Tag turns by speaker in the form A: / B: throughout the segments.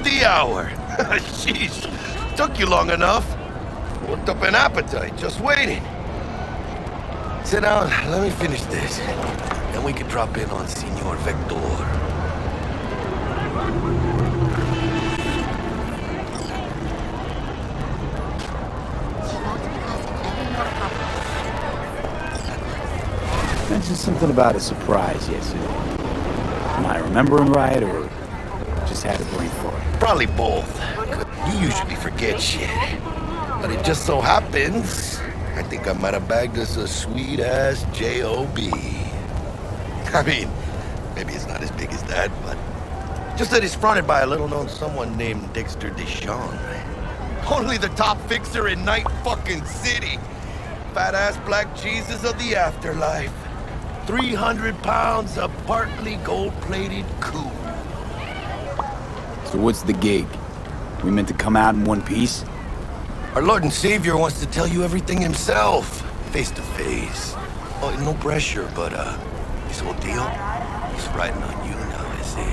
A: the hour. Jeez, took you long enough. Worked up an appetite, just waiting. Sit down, let me finish this. Then we can drop in on Senor Vector.
B: Mentioned something about a surprise yesterday. Am I remembering right, or just had a brain fart?
A: Probably both. You usually forget shit. But it just so happens, I think I might have bagged us a sweet-ass J.O.B. I mean, maybe it's not as big as that, but just that it's fronted by a little-known someone named Dexter Deshawn. Only the top fixer in Night fucking City. Fat-ass black Jesus of the afterlife. 300 pounds of partly gold-plated coup.
B: So what's the gig? We meant to come out in one piece?
A: Our Lord and Savior wants to tell you everything himself, face to face. Oh, no pressure, but this whole deal, he's riding on you now, is he?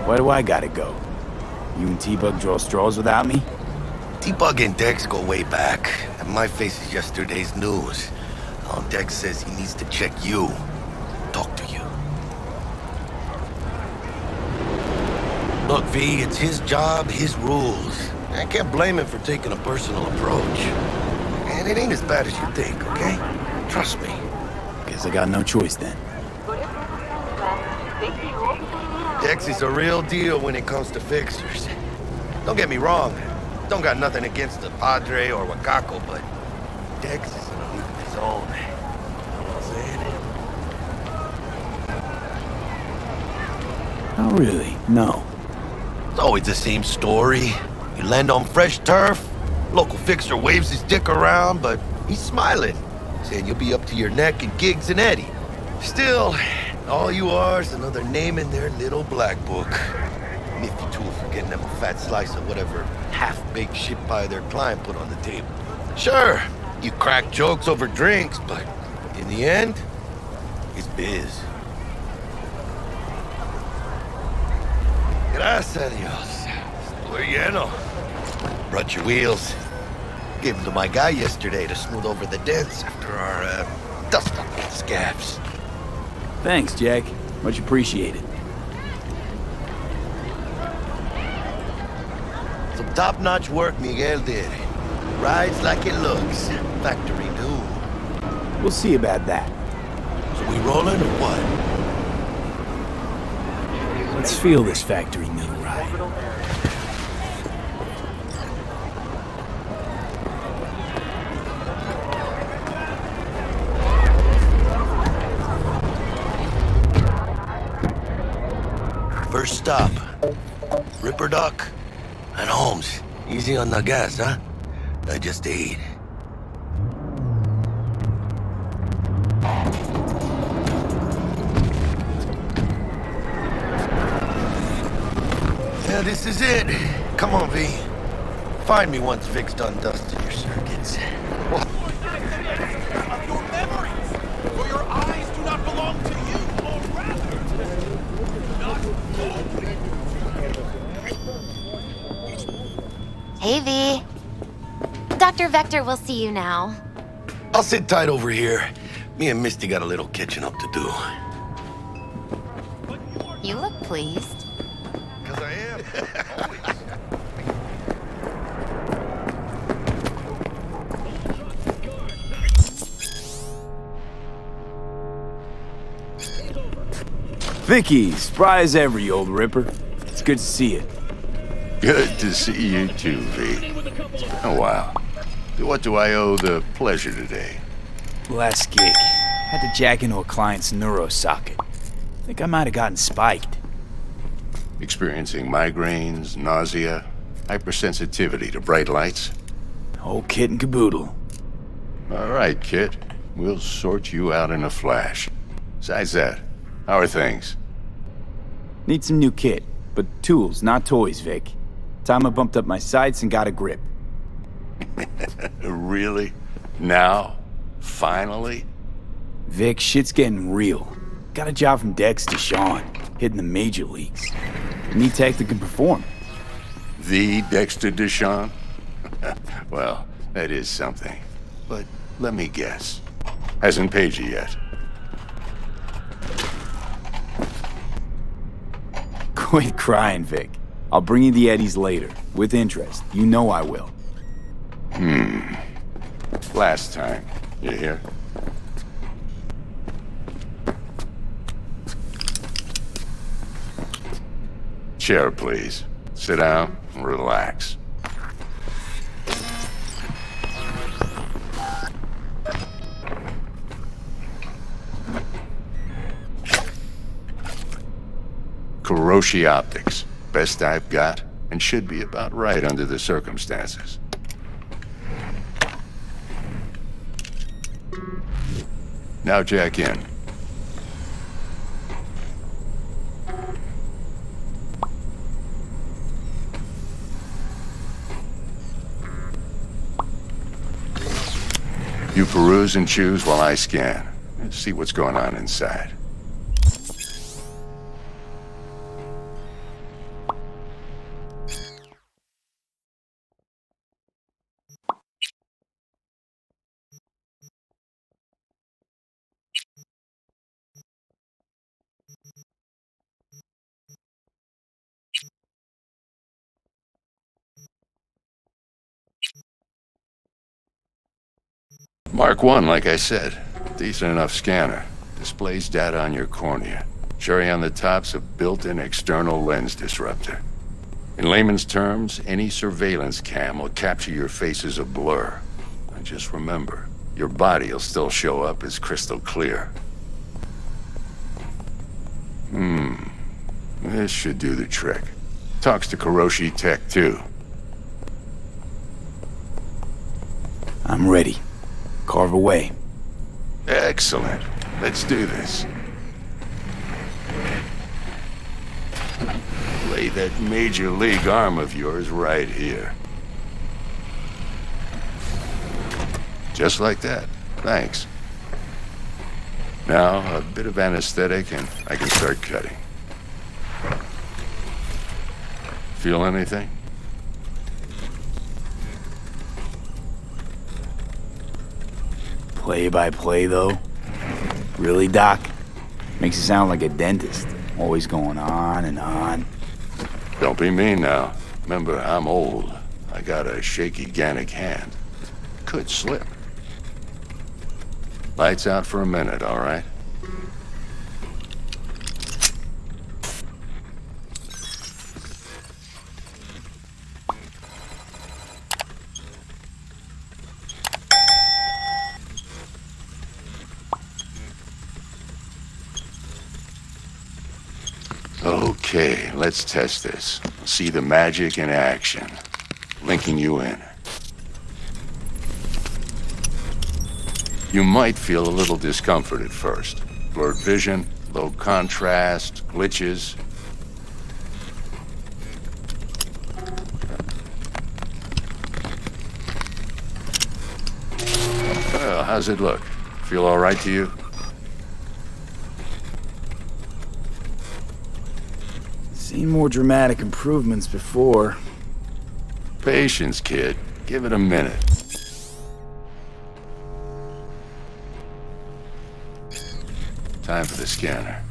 B: Why do I gotta go? You and T-Bug draw straws without me?
A: T-Bug and Dex go way back, and my face is yesterday's news. Oh, Dex says he needs to check you, talk to you. Look, V, it's his job, his rules. I can't blame him for taking a personal approach. And it ain't as bad as you think, okay? Trust me.
B: Guess I got no choice then.
A: Dex is a real deal when it comes to fixers. Don't get me wrong. Don't got nothing against the Padre or Wakako, but Dex is in a league of his own. You know what I'm saying?
B: Oh, really? No.
A: It's always the same story. You land on fresh turf, local fixer waves his dick around, but he's smiling, saying you'll be up to your neck in gigs and Eddie. Still, all you are is another name in their little black book. Nifty tool for getting them a fat slice of whatever half-baked shit pie their client put on the table. Sure, you crack jokes over drinks, but in the end, it's biz. Gracias a Dios. Estuvo lleno. Brought your wheels. Gave them to my guy yesterday to smooth over the dents after our, dust-up scabs.
B: Thanks, Jack. Much appreciated.
A: Some top-notch work Miguel did. Rides like it looks. Factory new.
B: We'll see about that.
A: So we rolling or what?
B: Let's feel this factory new ride.
A: First stop. Ripper Duck and Holmes. Easy on the gas, huh? I just ate. Yeah, this is it. Come on, V. Find me once Vic's done dusting your circuits. What?
C: Of your memories, for your eyes do not belong to you, or rather, not
D: Hey, V. Dr. Vector will see you now.
A: I'll sit tight over here. Me and Misty got a little catching up to do.
D: You look pleased.
A: Because I am.
B: Vicky, spry as ever, you old ripper. It's good to see you.
E: Good to see you too, V. Oh, wow. To what do I owe the pleasure today?
B: Last gig. Had to jack into a client's neuro socket. Think I might have gotten spiked.
E: Experiencing migraines, nausea, hypersensitivity to bright lights?
B: Whole kit and caboodle.
E: All right, kid. We'll sort you out in a flash. Besides that, how are things?
B: Need some new kit, but tools, not toys, Vic. Time I bumped up my sights and got a grip.
E: Really? Now? Finally?
B: Vic, shit's getting real. Got a job from Dex to Sean, hitting the major leagues. Need tech that can perform.
E: The Dexter Deshawn? Well, that is something. But let me guess. Hasn't paid you yet.
B: Quit crying, Vic. I'll bring you the eddies later, with interest. You know I will.
E: Last time. You hear? Chair, please. Sit down and relax. Kuroshi Optics. Best I've got, and should be about right under the circumstances. Now jack in. You peruse and choose while I scan. Let's see what's going on inside. Mark 1, like I said. Decent enough scanner. Displays data on your cornea. Cherry on the top's a built-in external lens disruptor. In layman's terms, any surveillance cam will capture your face as a blur. And just remember, your body will still show up as crystal clear. This should do the trick. Talks to Kuroshi Tech, too.
B: I'm ready. Carve away.
E: Excellent. Let's do this. Lay that major league arm of yours right here. Just like that. Thanks. Now, a bit of anesthetic and I can start cutting. Feel anything?
B: Play by play, though? Really, Doc? Makes you sound like a dentist. Always going on and on.
E: Don't be mean now. Remember, I'm old. I got a shaky Gannic hand. Could slip. Lights out for a minute, all right? Okay, let's test this. See the magic in action. Linking you in. You might feel a little discomfort at first. Blurred vision, low contrast, glitches. Well, how's it look? Feel all right to you?
B: Seen more dramatic improvements before.
E: Patience, kid. Give it a minute. Time for the scanner.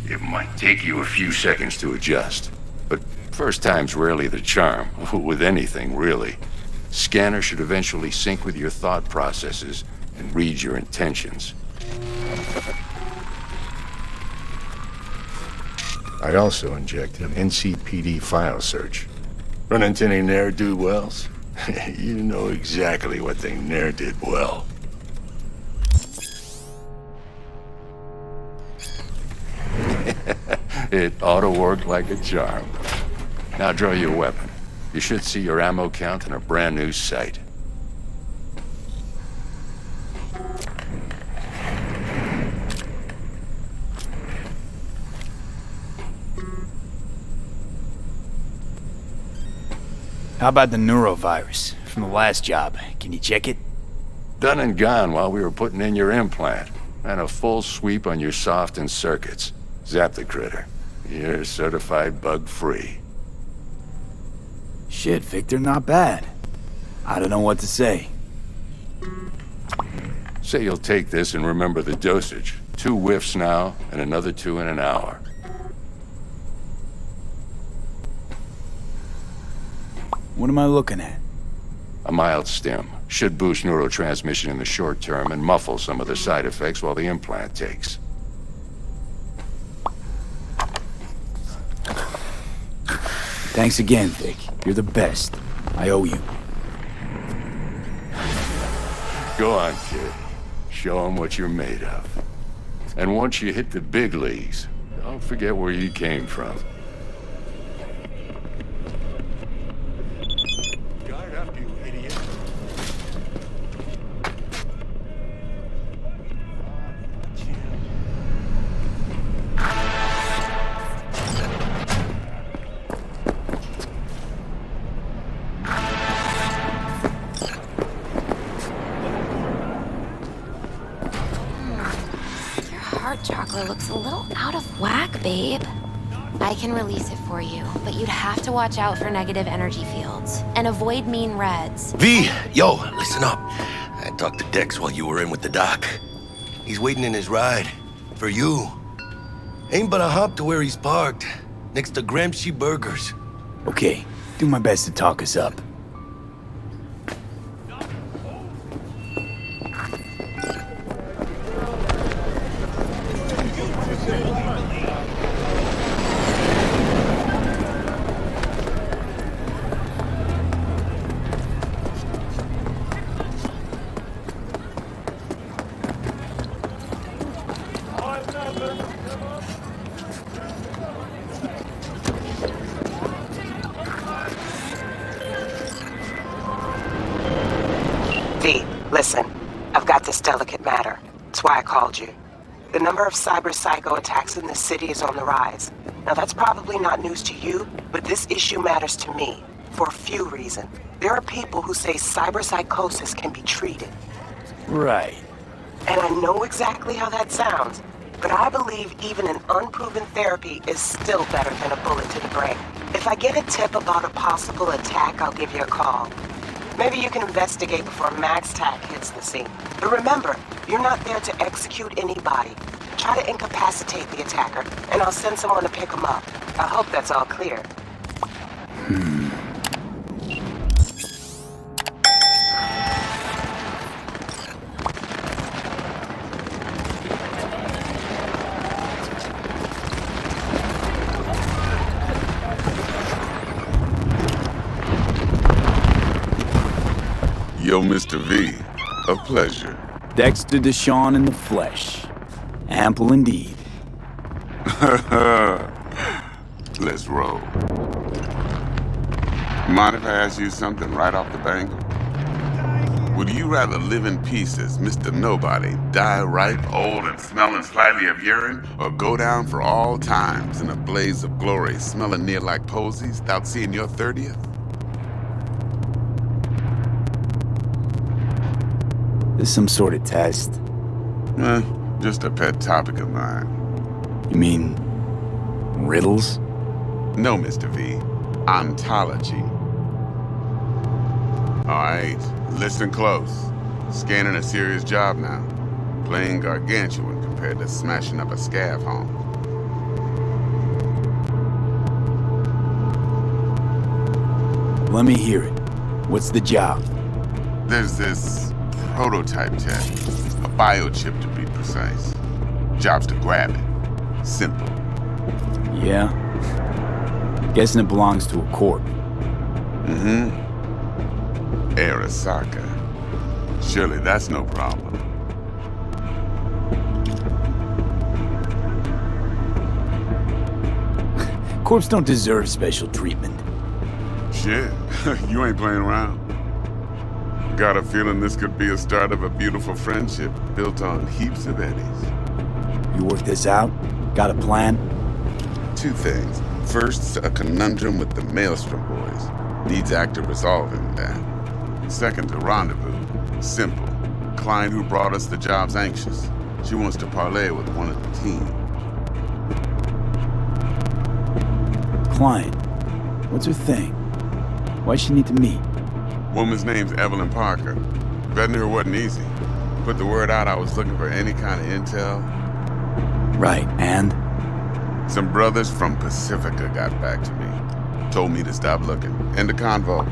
E: It might take you a few seconds to adjust, but first time's rarely the charm, with anything, really. Scanner should eventually sync with your thought processes and read your intentions. I also inject an NCPD file search. Run into any ne'er-do-wells? You know exactly what they ne'er did well. It ought to work like a charm. Now draw your weapon. You should see your ammo count in a brand new sight.
B: How about the neurovirus from the last job? Can you check it?
E: Done and gone while we were putting in your implant. And a full sweep on your soft and circuits. Zap the critter. You're certified bug-free.
B: Shit, Victor, not bad. I don't know what to say.
E: Say you'll take this and remember the dosage. 2 whiffs now, and another 2 in an hour.
B: What am I looking at?
E: A mild stim. Should boost neurotransmission in the short term and muffle some of the side effects while the implant takes.
B: Thanks again, Vic. You're the best. I owe you.
E: Go on, kid. Show 'em what you're made of. And once you hit the big leagues, don't forget where you came from.
C: Guard up, you idiot.
D: Heart chakra looks a little out of whack, babe. I can release it for you, but you'd have to watch out for negative energy fields and avoid mean reds.
A: V, yo, listen up. I talked to Dex while you were in with the doc. He's waiting in his ride. For you. Ain't but a hop to where he's parked. Next to Gramsci Burgers.
B: Okay, do my best to talk us up.
F: V, listen. I've got this delicate matter. That's why I called you. The number of cyber-psycho attacks in this city is on the rise. Now that's probably not news to you, but this issue matters to me. For a few reasons. There are people who say cyberpsychosis can be treated.
B: Right.
F: And I know exactly how that sounds, but I believe even an unproven therapy is still better than a bullet to the brain. If I get a tip about a possible attack, I'll give you a call. Maybe you can investigate before Max Tack hits the scene. But remember, you're not there to execute anybody. Try to incapacitate the attacker, and I'll send someone to pick him up. I hope that's all clear.
G: Yo, Mr. V, a pleasure.
B: Dexter Deshawn in the flesh. Ample indeed.
G: Let's roll. Mind if I ask you something right off the bangle? Would you rather live in peace as Mr. Nobody, die ripe, old, and smelling slightly of urine, or go down for all times in a blaze of glory, smelling near like posies, without seeing your 30th?
B: This some sort of test.
G: Just a pet topic of mine.
B: You mean riddles?
G: No, Mr. V. Ontology. Alright, listen close. Scanning a serious job now. Playing gargantuan compared to smashing up a scav home.
B: Let me hear it. What's the job?
G: There's this prototype tech. A biochip to be precise. Job's to grab it. Simple.
B: Yeah? Guessing it belongs to a corp.
G: Arasaka. Surely that's no problem.
B: Corps don't deserve special treatment.
G: Shit, you ain't playing around. Got a feeling this could be a start of a beautiful friendship built on heaps of eddies.
B: You work this out? Got a plan?
G: Two things. First, a conundrum with the Maelstrom boys. Needs active resolving that. Second, a rendezvous. Simple. Client who brought us the job's anxious. She wants to parlay with one of the team.
B: Client. What's her thing? Why'd she need to meet?
G: Woman's name's Evelyn Parker. Vetting her wasn't easy. Put the word out I was looking for any kind of intel.
B: Right, and?
G: Some brothers from Pacifica got back to me. Told me to stop looking. End of convo.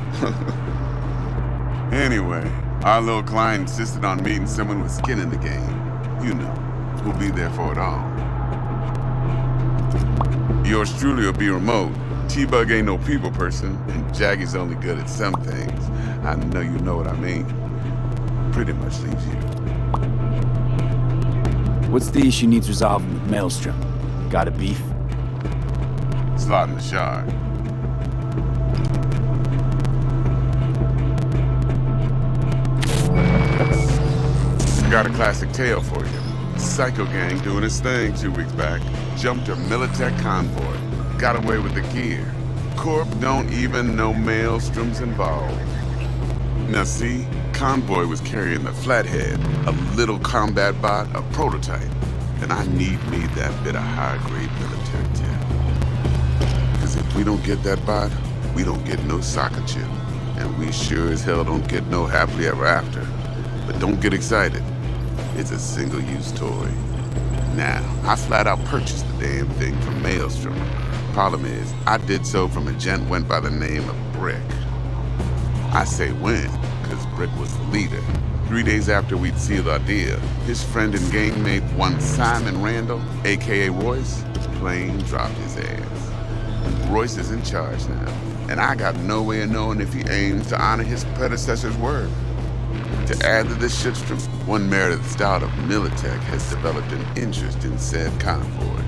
G: Anyway, our little client insisted on meeting someone with skin in the game. You know, who'll be there for it all. Yours truly will be remote. T-Bug ain't no people person, and Jaggy's only good at some things. I know you know what I mean. Pretty much leaves you.
B: What's the issue needs resolving with Maelstrom? Got a beef?
G: Slot in the shard. Got a classic tale for you. Psycho gang doing his thing 2 weeks back. Jumped a Militech convoy. Got away with the gear. Corp don't even know Maelstrom's involved. Now see, convoy was carrying the Flathead, a little combat bot, a prototype. And I need me that bit of high-grade military tech. Because if we don't get that bot, we don't get no soccer chip. And we sure as hell don't get no happily ever after. But don't get excited. It's a single-use toy. Now, I flat out purchased the damn thing from Maelstrom. Problem is, I did so from a gent went by the name of Brick. I say when, because Brick was the leader. 3 days after we'd sealed our deal, his friend and gangmate, one Simon Randall, aka Royce, plain dropped his ass. Royce is in charge now, and I got no way of knowing if he aims to honor his predecessor's word. To add to this shitstorm, one Meredith Stout of Militech has developed an interest in said convoy.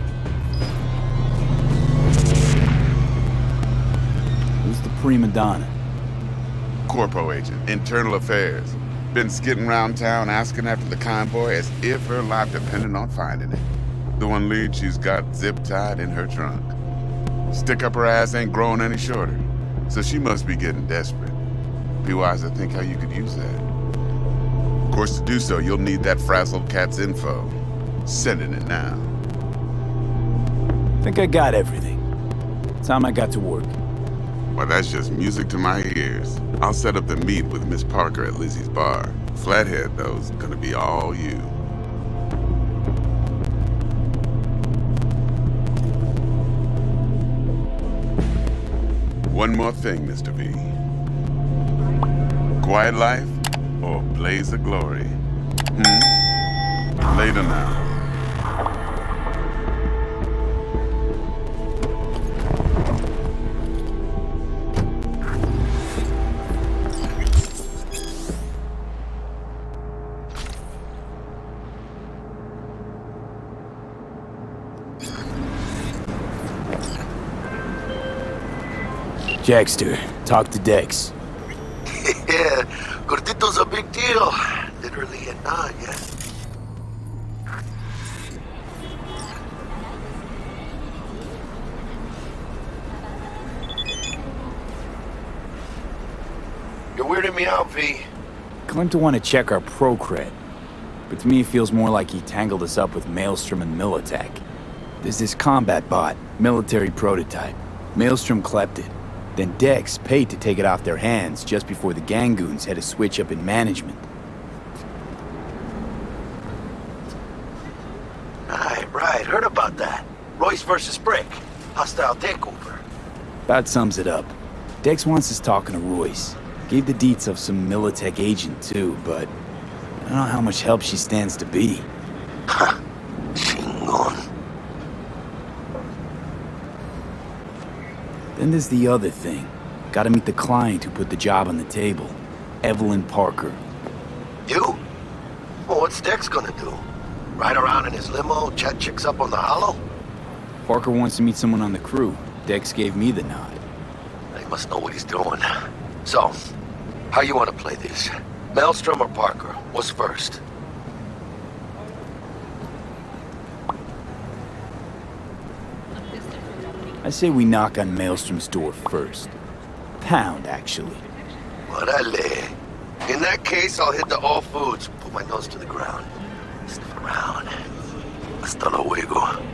B: Who's the prima donna?
G: Corpo agent, internal affairs. Been skidding around town asking after the convoy as if her life depended on finding it. The one lead she's got zip-tied in her trunk. Stick up her ass ain't growing any shorter, so she must be getting desperate. Be wise to think how you could use that. Of course, to do so, you'll need that frazzled cat's info. Sending it now.
B: Think I got everything. Time I got to work.
G: Well, that's just music to my ears. I'll set up the meet with Miss Parker at Lizzie's bar. Flathead, though, is gonna be all you. One more thing, Mr. V. Quiet life or blaze of glory? Later now.
B: Jaxter, talk to Dex.
A: Yeah, Gordito's a big deal. Literally and not, yeah. You're weirding me out, V.
B: Claimed to want to check our pro cred, but to me it feels more like he tangled us up with Maelstrom and Militech. There's this combat bot, military prototype. Maelstrom clept it. Then Dex paid to take it off their hands just before the Gangoons had a switch up in management.
A: Right, heard about that. Royce versus Brick. Hostile takeover.
B: About sums it up. Dex wants us talking to Royce. Gave the deets of some Militech agent too, but I don't know how much help she stands to be.
A: Ha! Chingon.
B: Then there's the other thing. Gotta meet the client who put the job on the table. Evelyn Parker.
A: You? Well, what's Dex gonna do? Ride around in his limo, chat chicks up on the hollow?
B: Parker wants to meet someone on the crew. Dex gave me the nod.
A: He must know what he's doing. So, how you want to play this? Maelstrom or Parker? What's first?
B: I say we knock on Maelstrom's door first. Pound, actually.
A: Orale. In that case, I'll hit the All Foods, put my nose to the ground. Sniff around. Hasta luego.